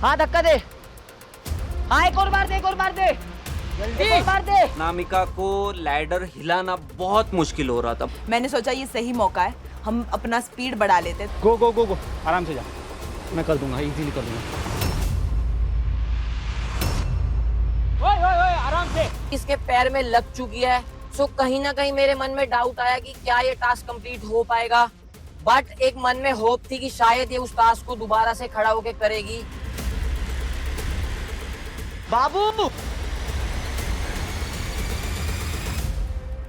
हाँ धक्का दे, हाँ एक और मार दे, एक और मार दे, जल्दी एक और मार दे। अनामिका को लैडर हिलाना बहुत मुश्किल हो रहा था। मैंने सोचा ये सही मौका है, हम अपना स्पीड बढ़ा लेते। गो गो गो गो, आराम से जा, मैं कर दूंगा, इजीली कर दूंगा। ओए ओए ओए, आराम से। इसके पैर में लग चुकी है, सो कहीं ना कहीं मेरे मन में डाउट आया कि क्या ये टास्क कंप्लीट हो पाएगा, बट एक मन में होप थी कि शायद ये उस टास्क को दोबारा से खड़ा होकर करेगी। बाबू,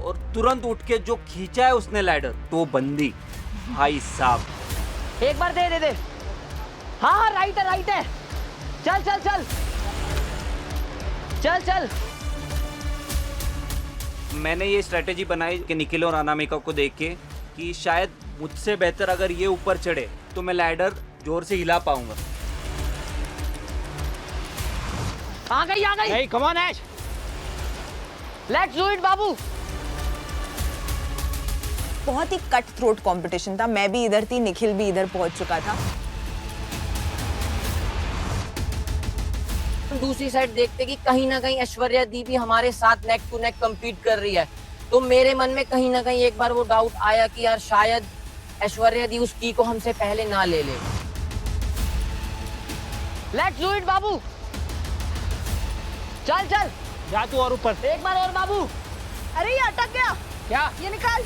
और तुरंत उठ के जो खींचा है उसने लैडर, तो बंदी भाई साहब। एक बार दे दे दे, हाँ हाँ राइट है, चल चल चल चल चल। मैंने ये स्ट्रेटेजी बनाई कि निखिल और अनामिका को देख के कि शायद मुझसे बेहतर अगर ये ऊपर चढ़े तो मैं लैडर जोर से हिला पाऊंगा। आ गई आ गई। Hey, come on, Ash. Let's do it बाबू। बहुत ही कट थ्रोट कंपटीशन था, मैं भी इधर थी, निखिल भी इधर पहुंच चुका था। दूसरी साइड देखते कि कहीं ना कहीं ऐश्वर्या दी भी हमारे साथ नेक टू नेक कम्पीट कर रही है, तो मेरे मन में कहीं ना कहीं एक बार वो डाउट आया कि यार शायद ऐश्वर्या दी उस की को हमसे पहले ना ले ले। लेट्स डू इट बाबू, चल चल जा तू और ऊपर। एक बार और बाबू। अरे ये अटक गया, क्या? ये निकाल।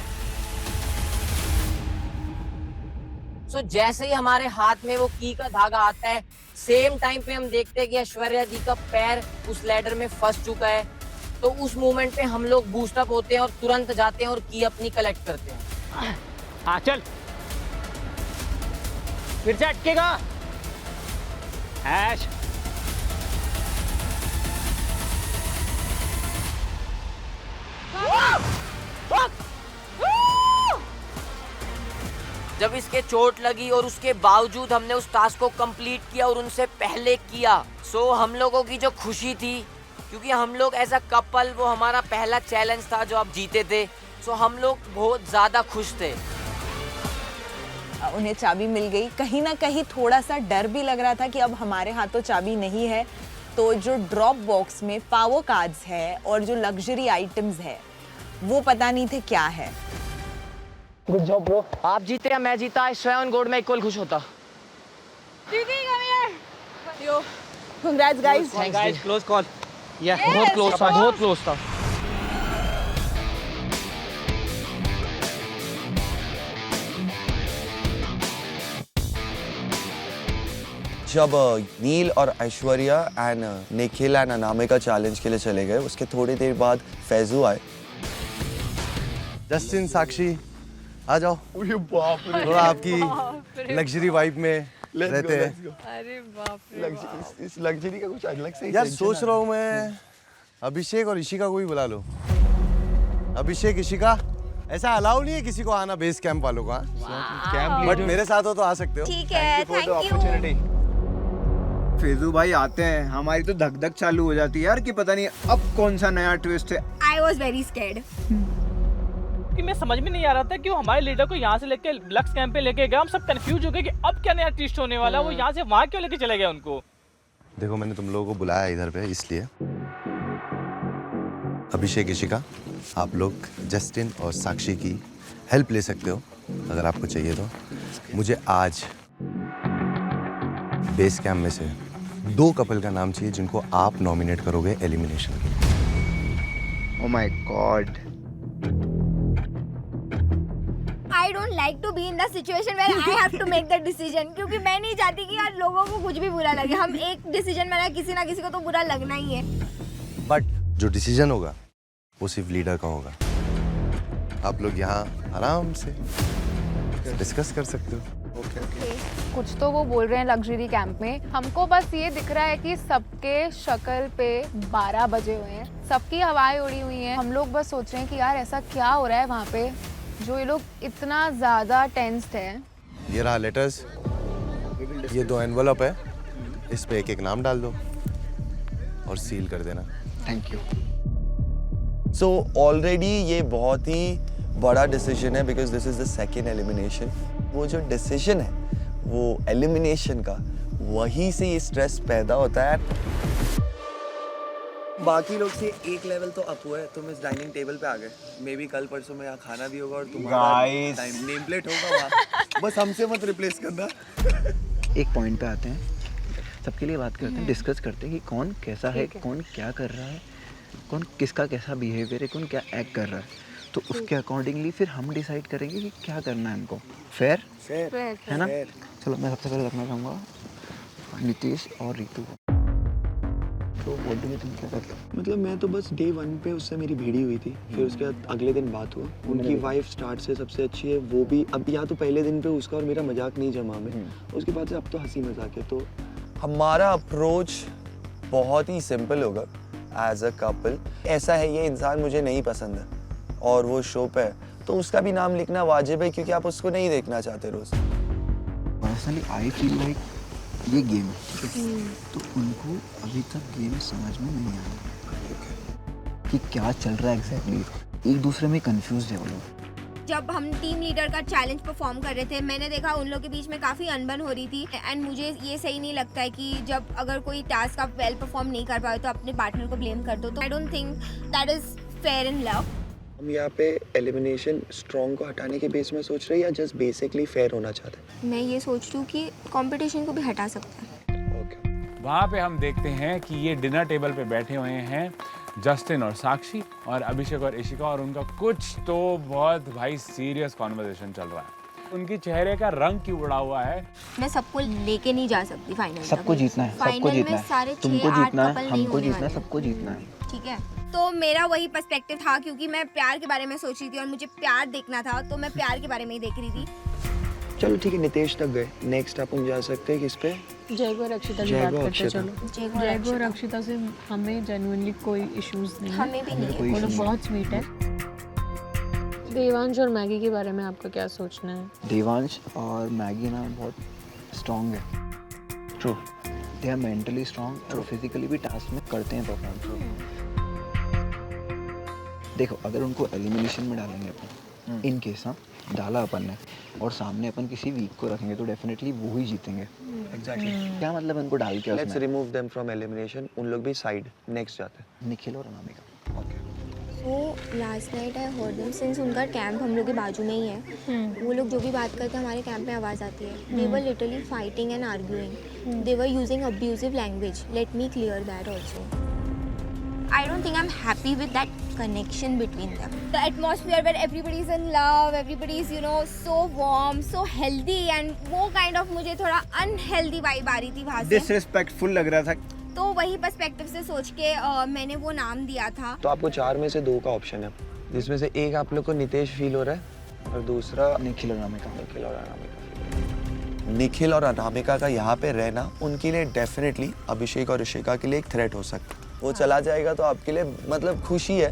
सो जैसे ही हमारे हाथ में वो की का धागा आता है, सेम टाइम पे हम देखते हैं कि ऐश्वर्या जी का पैर उस लैडर में फंस चुका है, तो उस मोमेंट पे हम लोग बूस्ट अप होते हैं और तुरंत जाते हैं और की अपनी कलेक्ट करते हैं। हाँ चल, फिर से अटकेगा। ऐश, जब इसके चोट लगी और उसके बावजूद हमने उस टास्क को कंप्लीट किया और उनसे पहले किया, सो हम लोगों की जो खुशी थी, क्योंकि हम लोग एज अ कपल, वो हमारा पहला चैलेंज था जो आप जीते थे, सो हम लोग बहुत ज्यादा खुश थे। उन्हें चाबी मिल गई, कहीं ना कहीं थोड़ा सा डर भी लग रहा था कि अब हमारे हाथों चाबी नहीं है, तो जो ड्रॉप बॉक्स में पावर कार्ड्स है और जो लग्जरी आइटम्स है वो पता नहीं थे क्या है। Good job bro. आप जीते या मैं जीता, स्वयं गोल्ड में इक्वल खुश होता। यो, congrats guys. Guys, close call. या बहुत क्लोज था, बहुत क्लोज था। जब नील और Aishwarya and Nikhil and Anamika challenge के लिए चले गए, उसके थोड़ी देर बाद फैजू आए। जस्टिन, साक्षी, आ जाओ। थोड़ा आपकी लग्जरी वाइब में रहते हैं। अरे बाप रे, इस लग्जरी का कुछ अलग से यार सोच रहा हूँ मैं, अभिषेक और ईशिका को भी बुला लो। अभिषेक, ईशिका, ऐसा अलाउ नहीं है किसी को आना बेस कैंप वालों का, बट मेरे साथ हो तो आ सकते हो। ठीक है, थैंक यू। फेजू भाई आते हैं, हमारी तो धक धक चालू हो जाती है यार कि पता नहीं अब कौन सा नया ट्विस्ट है। I was very scared. कि मैं समझ में नहीं आ रहा था कि वो हमारे लीडर को यहाँ से लेके लक्स कैंप पे लेके गया, हम सब कंफ्यूज हो गए कि अब क्या नया ट्विस्ट होने वाला है। वो यहाँ से वहाँ क्यों लेके चले गए उनको? देखो, मैंने तुम लोगों को बुलाया इधर पे इसलिए। अभिषेक, ईशिका, आप लोग जस्टिन और साक्षी की हेल्प ले सकते हो अगर आपको चाहिए तो। मुझे आज बेस कैंप में से 2 कपल का नाम चाहिए जिनको आप नॉमिनेट करोगे एलिमिनेशन के लिए। Oh my God. I don't like to be in the situation where I have to make the decision, क्योंकि मैं नहीं चाहती कि यार लोगों को कुछ भी बुरा लगे। हम एक डिसीजन में किसी ना किसी को तो बुरा लगना ही है। बट जो डिसीजन होगा वो सिर्फ लीडर का होगा। आप लोग यहाँ आराम से डिस्कस कर सकते हो। कुछ तो वो बोल रहे हैं लग्जरी कैंप में, हमको बस ये दिख रहा है कि सबके शक्ल पे 12 बजे हुए हैं, सबकी हवाएं उड़ी हुई हैं। हम लोग बस सोच रहे हैं कि यार ऐसा क्या हो रहा है वहाँ पे जो ये लोग इतना ज़्यादा टेंस्ड है। ये रहा लेटर्स, ये 2 एनवलप है, इस पे एक नाम डाल दो और सील कर देना। Thank you. सो ऑलरेडी ये बहुत ही बड़ा डिसीजन है because this is the second elimination. वो जो डिसीजन है वो एलिमिनेशन का, वहीं से ये स्ट्रेस पैदा होता है। बाकी लोग से एक लेवल तो अप हुआ है, तुम इस डाइनिंग टेबल पे आ गए, मे बी कल परसों में यहाँ खाना भी होगा और तुम्हारा नेम प्लेट होगा वहाँ। बस हमसे मत रिप्लेस करना। एक पॉइंट पे आते हैं, सबके लिए बात करते हैं, डिस्कस करते हैं कि कौन कैसा है, कौन क्या कर रहा है, कौन किसका कैसा बिहेवियर है, कौन क्या एक्ट कर रहा है, तो उसके अकॉर्डिंगली फिर हम डिसाइड करेंगे कि क्या करना है हमको। फेयर है ना? चलो मैं सबसे पहले रखना चाहूँगा नितेश और रितु। तो व्हाट डू यू थिंक, क्या करते हैं? मतलब मैं तो बस डे 1 पे उससे मेरी भिड़ी हुई थी, फिर उसके बाद अगले दिन बात हुआ। उनकी वाइफ स्टार्ट से सबसे अच्छी है, वो भी अब या तो पहले दिन पे उसका और मेरा मजाक नहीं जमा में, उसके बाद से अब तो हंसी मजाक है। तो हमारा अप्रोच बहुत ही सिंपल होगा एज अ कपल। ऐसा है ये इंसान मुझे नहीं पसंद है और वो शो पे है, तो उसका भी नाम लिखना वाजिब है क्योंकि आप उसको नहीं देखना चाहते रोज। पर्सनली आई फील लाइक ये गेम है, तो उनको अभी तक गेम समझ में नहीं आया कि क्या चल रहा है एग्जैक्टली। एक दूसरे में कंफ्यूज है वो लोग। जब हम टीम लीडर का चैलेंज परफॉर्म कर रहे थे, मैंने देखा उन लोगों के बीच में काफ़ी अनबन हो रही थी एंड मुझे ये सही नहीं लगता है कि जब अगर कोई टास्क आप वेल परफॉर्म नहीं कर पाए तो अपने पार्टनर को ब्लेम कर दो। तो I don't think that is fair in love. हम यहाँ पे एलिमिनेशन स्ट्रॉन्ग को हटाने के बेस में सोच रहे हैं या जस्ट बेसिकली फेयर होना चाहते हैं? मैं ये सोच रही हूँ कि कंपटीशन को भी हटा सकते हैं। वहाँ पे हम देखते हैं कि ये डिनर टेबल पे बैठे हुए हैं जस्टिन और साक्षी और अभिषेक और इशिका, और उनका कुछ तो बहुत भाई सीरियस कॉन्वर्सेशन चल रहा है। उनकी चेहरे का रंग क्यों उड़ा हुआ है? मैं सबको लेके नहीं जा सकती फाइनल। सबको जीतना है, सबको जीतना है, तुमको जीतना है, हमको जीतना है, सबको जीतना है। ठीक है, तो मेरा वही पर्सपेक्टिव था क्योंकि मैं प्यार के बारे में सोच रही थी और मुझे प्यार देखना था, तो मैं प्यार के बारे में ही देख रही थी। चलो ठीक है, नितेश तक गए, नेक्स्ट आप हम जा सकते हैं किस पे? जयगो और अक्षिता की बात करते हैं। चलो जयगो और अक्षिता से हमें जेन्युइनली कोई इश्यूज नहीं है, हमें भी नहीं है, वो लोग बहुत स्वीट है। देवांश और मैगी के बारे में आपका क्या सोचना है? देवांश और मैगी ना बहुत स्ट्रॉन्ग है। True, they are mentally strong और फिजिकली भी टास्क में करते हैं परफॉर्म। देखो अगर उनको एलिमिनेशन में डालेंगे अपन, इन केस डाला अपन ने और सामने अपन किसी वीक को रखेंगे तो डेफिनेटली वो ही जीतेंगे। एग्जैक्टली। क्या मतलब इनको डाल के let's remove them from elimination, उन लोग भी साइड, नेक्स्ट जाते हैं निखिल और अनामिका। ओके। तो last night I heard them, since उनका कैंप हम लोग के बाजू में ही है, वो लोग जो भी बात करते हैं हमारे कैंप में आवाज़ आती है। They were literally fighting and arguing, they were using abusive language. Let me clear that also. I don't think I'm happy with that connection between them. The atmosphere where everybody is in love, everybody is, you know, so warm, so healthy, and वो kind of मुझे थोड़ा unhealthy vibe आ रही थी वहाँ से। Disrespectful लग रहा था। तो वही पर्सपेक्टिव से सोच के मैंने वो नाम दिया था। तो आपको 4 में से 2 का ऑप्शन है, जिसमें से एक आप लोग को नितेश फील हो रहा है और दूसरा निखिल और अनामिका। निखिल और अनामिका का यहाँ पे रहना उनके लिए डेफिनेटली अभिषेक और ऋषिका के लिए एक थ्रेट हो सकता है। वो चला जाएगा तो आपके लिए मतलब खुशी है।